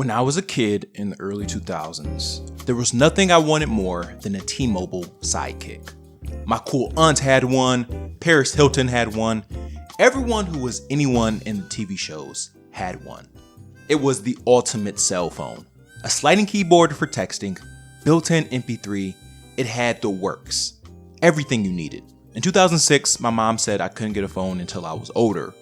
When I was a kid in the early 2000s, there was nothing I wanted more than a T-Mobile sidekick. My cool aunt had one, Paris Hilton had one, everyone who was anyone in the TV shows had one. It was the ultimate cell phone. A sliding keyboard for texting, built-in MP3, it had the works. Everything you needed. In 2006, my mom said I couldn't get a phone until I was older.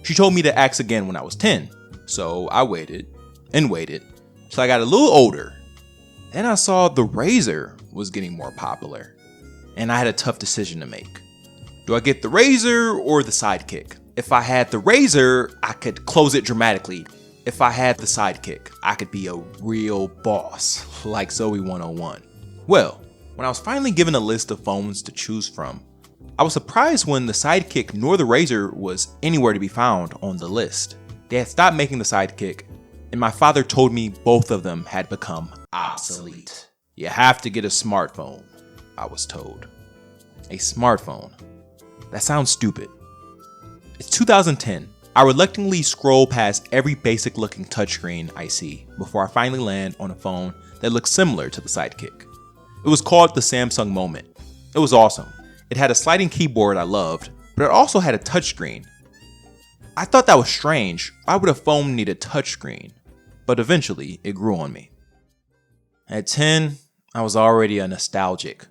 She told me to ask again when I was 10, so I waited and waited till I got a little older. Then I saw the Razr was getting more popular, and I had a tough decision to make. Do I get the Razr or the Sidekick? If I had the Razr, I could close it dramatically. If I had the Sidekick, I could be a real boss, like Zoe 101. Well, when I was finally given a list of phones to choose from, I was surprised when the Sidekick nor the Razr was anywhere to be found on the list. They had stopped making the Sidekick, and my father told me both of them had become obsolete. You have to get a smartphone, I was told. A smartphone. That sounds stupid. It's 2010. I reluctantly scroll past every basic looking touchscreen I see before I finally land on a phone that looks similar to the Sidekick. It was called the Samsung Moment. It was awesome. It had a sliding keyboard I loved, but it also had a touchscreen. I thought that was strange. Why would a phone need a touchscreen? But eventually, it grew on me. At 10, I was already a nostalgic.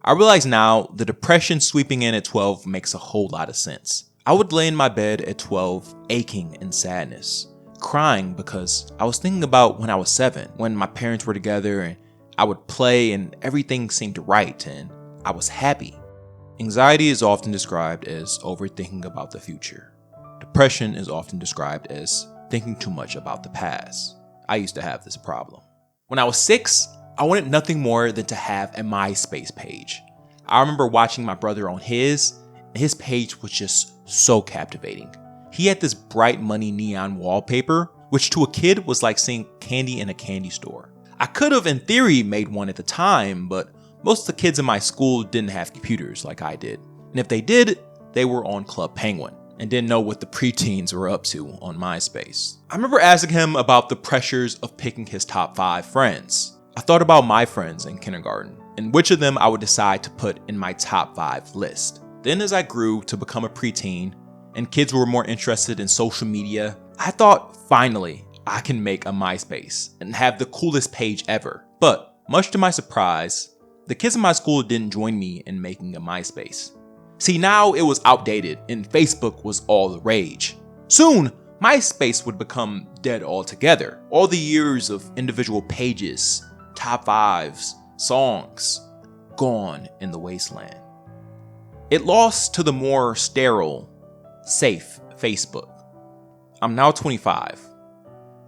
I realize now the depression sweeping in at 12 makes a whole lot of sense. I would lay in my bed at 12, aching in sadness, crying because I was thinking about when I was 7, when my parents were together and I would play and everything seemed right and I was happy. Anxiety is often described as overthinking about the future. Depression is often described as thinking too much about the past. I used to have this problem. When I was 6, I wanted nothing more than to have a MySpace page. I remember watching my brother on his, and his page was just so captivating. He had this bright money neon wallpaper, which to a kid was like seeing candy in a candy store. I could have in theory made one at the time, but most of the kids in my school didn't have computers like I did. And if they did, they were on Club Penguin and didn't know what the preteens were up to on MySpace. I remember asking him about the pressures of picking his top 5 friends. I thought about my friends in kindergarten and which of them I would decide to put in my top 5 list. Then as I grew to become a preteen and kids were more interested in social media, I thought finally I can make a MySpace and have the coolest page ever. But much to my surprise, the kids in my school didn't join me in making a MySpace. See, now it was outdated and Facebook was all the rage. Soon, MySpace would become dead altogether. All the years of individual pages, top 5s, songs, gone in the wasteland. It lost to the more sterile, safe Facebook. I'm now 25.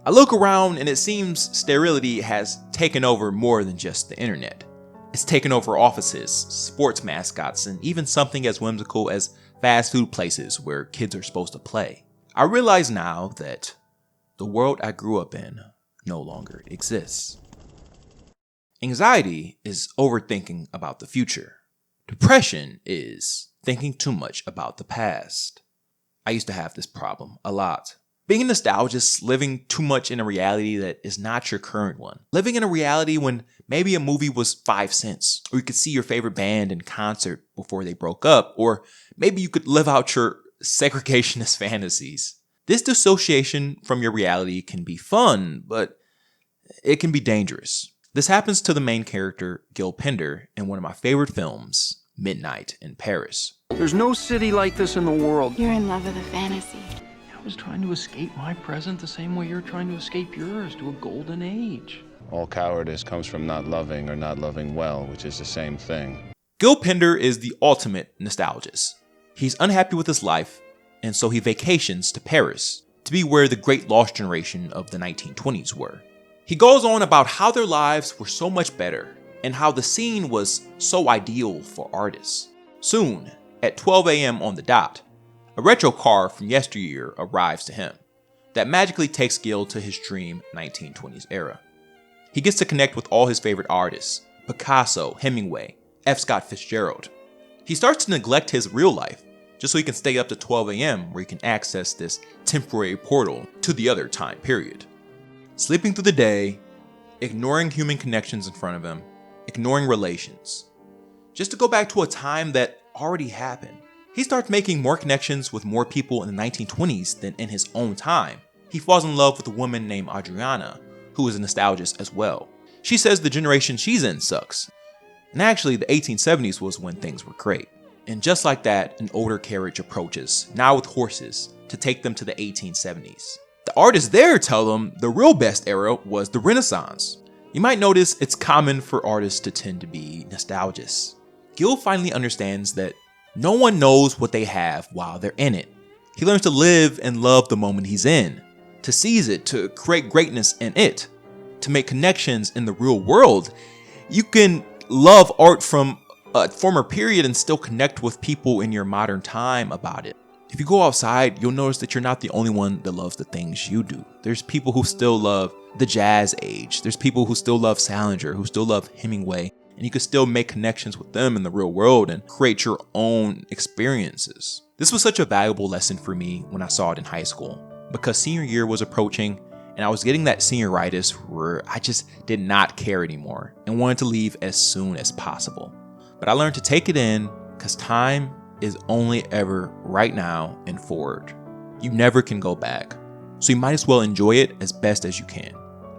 I look around and it seems Sterility has taken over more than just the internet. It's taken over offices, sports mascots, and even something as whimsical as fast food places where kids are supposed to play. I realize now that the world I grew up in no longer exists. Anxiety is overthinking about the future. Depression is thinking too much about the past. I used to have this problem a lot. Being a nostalgist, living too much in a reality that is not your current one. Living in a reality when maybe a movie was 5 cents, or you could see your favorite band in concert before they broke up, or maybe you could live out your segregationist fantasies. This dissociation from your reality can be fun, but it can be dangerous. This happens to the main character, Gil Pender, in one of my favorite films, Midnight in Paris. There's no city like this in the world. You're in love with a fantasy. I was trying to escape my present the same way you're trying to escape yours, to a golden age. All cowardice comes from not loving or not loving well, which is the same thing. Gil Pender is the ultimate nostalgist. He's unhappy with his life, and so he vacations to Paris to be where the great lost generation of the 1920s were. He goes on about how their lives were so much better and how the scene was so ideal for artists. Soon, at 12 a.m. on the dot, a retro car from yesteryear arrives to him that magically takes Gil to his dream 1920s era. He gets to connect with all his favorite artists, Picasso, Hemingway, F. Scott Fitzgerald. He starts to neglect his real life just so he can stay up to 12 a.m. where he can access this temporary portal to the other time period. sleeping through the day, ignoring human connections in front of him, ignoring relations. Just to go back to a time that already happened. He starts making more connections with more people in the 1920s than in his own time. He falls in love with a woman named Adriana, who is a nostalgist as well. She says the generation she's in sucks. And actually, the 1870s was when things were great. And just like that, an older carriage approaches, now with horses, to take them to the 1870s. The artists there tell them the real best era was the Renaissance. You might notice it's common for artists to tend to be nostalgists. Gil finally understands that no one knows what they have while they're in it. He learns to live and love the moment he's in, to seize it, to create greatness in it, to make connections in the real world. You can love art from a former period and still connect with people in your modern time about it. If you go outside, you'll notice that you're not the only one that loves the things you do. There's people who still love the jazz age. There's people who still love Salinger, who still love Hemingway, and you can still make connections with them in the real world and create your own experiences. This was such a valuable lesson for me when I saw it in high school, because senior year was approaching and I was getting that senioritis where I just did not care anymore and wanted to leave as soon as possible. But I learned to take it in because time is only ever right now and forward. You never can go back. So you might as well enjoy it as best as you can.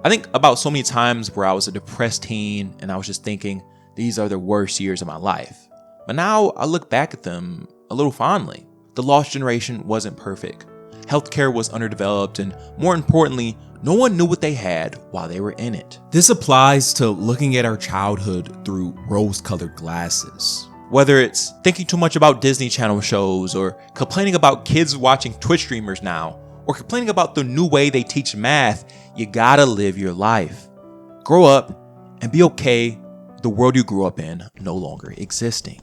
I think about so many times where I was a depressed teen and I was just thinking, these are the worst years of my life. But now I look back at them a little fondly. The lost generation wasn't perfect. Healthcare was underdeveloped, and more importantly, no one knew what they had while they were in it. This applies to looking at our childhood through rose-colored glasses. Whether it's thinking too much about Disney Channel shows, or complaining about kids watching Twitch streamers now, or complaining about the new way they teach math, you gotta live your life. Grow up and be okay with the world you grew up in no longer existing.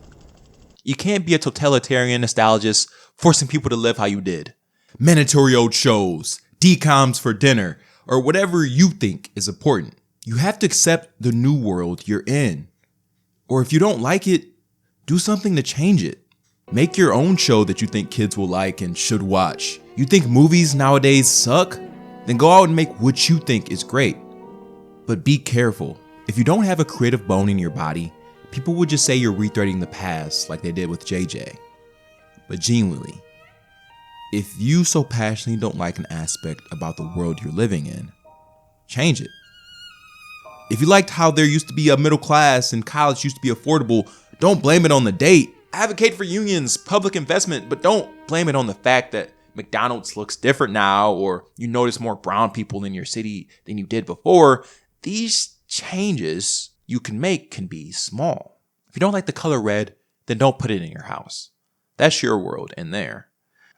You can't be a totalitarian nostalgist forcing people to live how you did. Mandatory old shows, DComs for dinner, or whatever you think is important. You have to accept the new world you're in. Or if you don't like it, do something to change it. Make your own show that you think kids will like and should watch. You think movies nowadays suck? Then go out and make what you think is great. But be careful. If you don't have a creative bone in your body, people would just say you're retreading the past like they did with JJ. But genuinely, if you so passionately don't like an aspect about the world you're living in, change it. If you liked how there used to be a middle class and college used to be affordable, don't blame it on the date. Advocate for unions, public investment, but don't blame it on the fact that McDonald's looks different now, or you notice more brown people in your city than you did before. These changes you can make can be small. If you don't like the color red, then don't put it in your house. That's your world in there.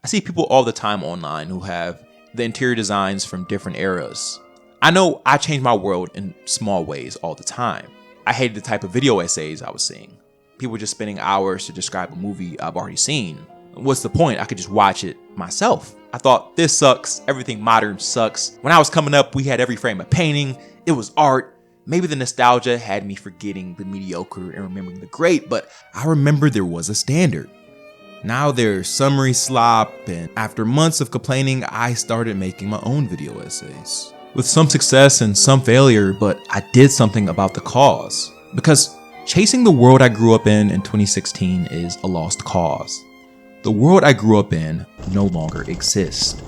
I see people all the time online who have the interior designs from different eras. I know I change my world in small ways all the time. I hated the type of video essays I was seeing. People just spending hours to describe a movie I've already seen. What's the point? I could just watch it myself. I thought, this sucks. Everything modern sucks. When I was coming up, we had every frame a painting. It was art. Maybe the nostalgia had me forgetting the mediocre and remembering the great, but I remember there was a standard. Now there's summary slop, and after months of complaining, I started making my own video essays. With some success and some failure, but I did something about the cause. Because chasing the world I grew up in 2016 is a lost cause. The world I grew up in no longer exists.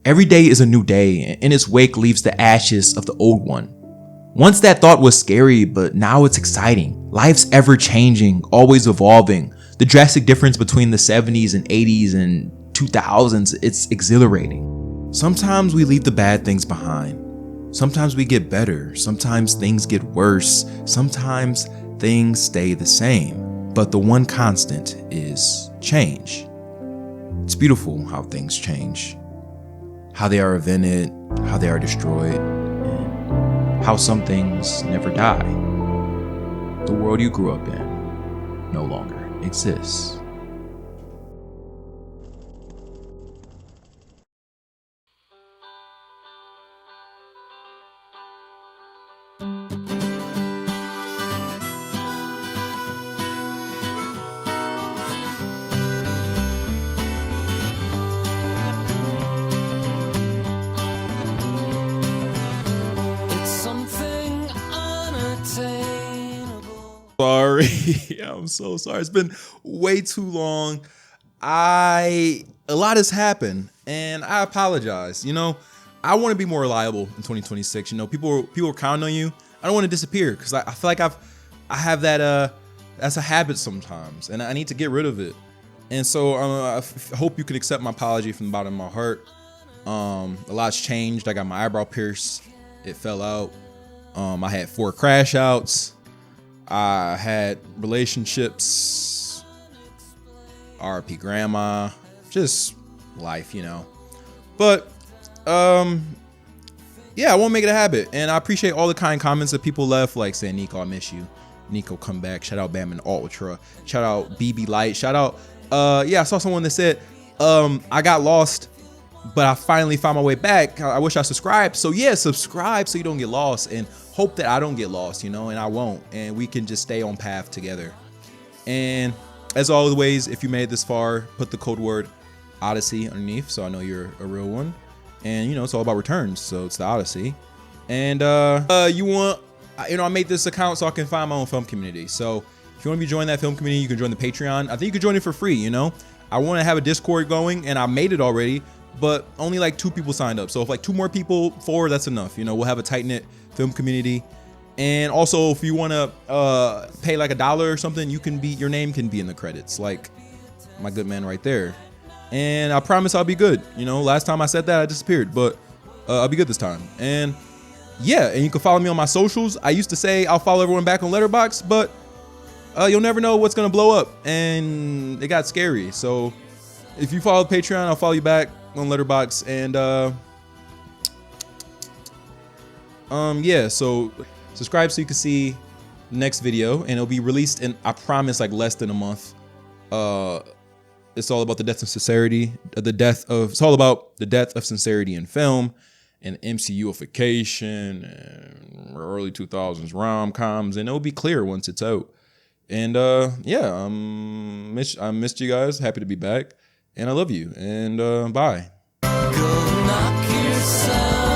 Every day is a new day, and in its wake leaves the ashes of the old one. Once that thought was scary, but now it's exciting. Life's ever changing, always evolving. The drastic difference between the 70s and 80s and 2000s, it's exhilarating. Sometimes we leave the bad things behind. Sometimes we get better. Sometimes things get worse. Sometimes things stay the same. But the one constant is change. It's beautiful how things change. How they are invented, how they are destroyed, and how some things never die. The world you grew up in no longer exists. sorry. I'm so sorry. It's been way too long. A lot has happened, and I apologize. You know, I want to be more reliable in 2026. You know, people are counting on you. I don't want to disappear because I feel like I have that that's a habit sometimes, and I need to get rid of it. And so I hope you could accept my apology from the bottom of my heart. A lot's changed. I got my eyebrow pierced. It fell out. I had 4 crash outs. I had relationships. RP grandma. Just life, you know. But yeah, I won't make it a habit. And I appreciate all the kind comments that people left, like saying, Nico, I miss you. Nico, come back. Shout out Bam and Ultra. Shout out BB Light. Shout out yeah, I saw someone that said I got lost, but I finally found my way back. I wish I subscribed. So yeah, subscribe so you don't get lost, and hope that I don't get lost, you know, and I won't, and we can just stay on path together. And as always, if you made it this far, put the code word Odyssey underneath so I know you're a real one. And you know, it's all about returns, so it's the Odyssey. And you want, you know, I made this account so I can find my own film community. So if you want to be joining that film community, you can join the Patreon. I think you can join it for free, you know. I want to have a Discord going, and I made it already, but only like 2 people signed up. So if like 2 more people, 4, that's enough. You know, we'll have a tight-knit film community. And also, if you want to pay like $1 or something, you can be, your name can be in the credits, like my good man right there. And I promise I'll be good. You know, last time I said that, I disappeared, but I'll be good this time. And yeah, and you can follow me on my socials. I used to say I'll follow everyone back on Letterboxd, but you'll never know what's gonna blow up, and it got scary. So if you follow Patreon, I'll follow you back on Letterboxd. And yeah, so subscribe so you can see the next video, and it'll be released in, I promise, like less than a month. It's all about the death of sincerity, it's all about the death of sincerity in film, and MCUification, and early 2000s rom-coms, and it'll be clear once it's out. And yeah, I missed you guys. Happy to be back, and I love you. And bye. Go knock yourself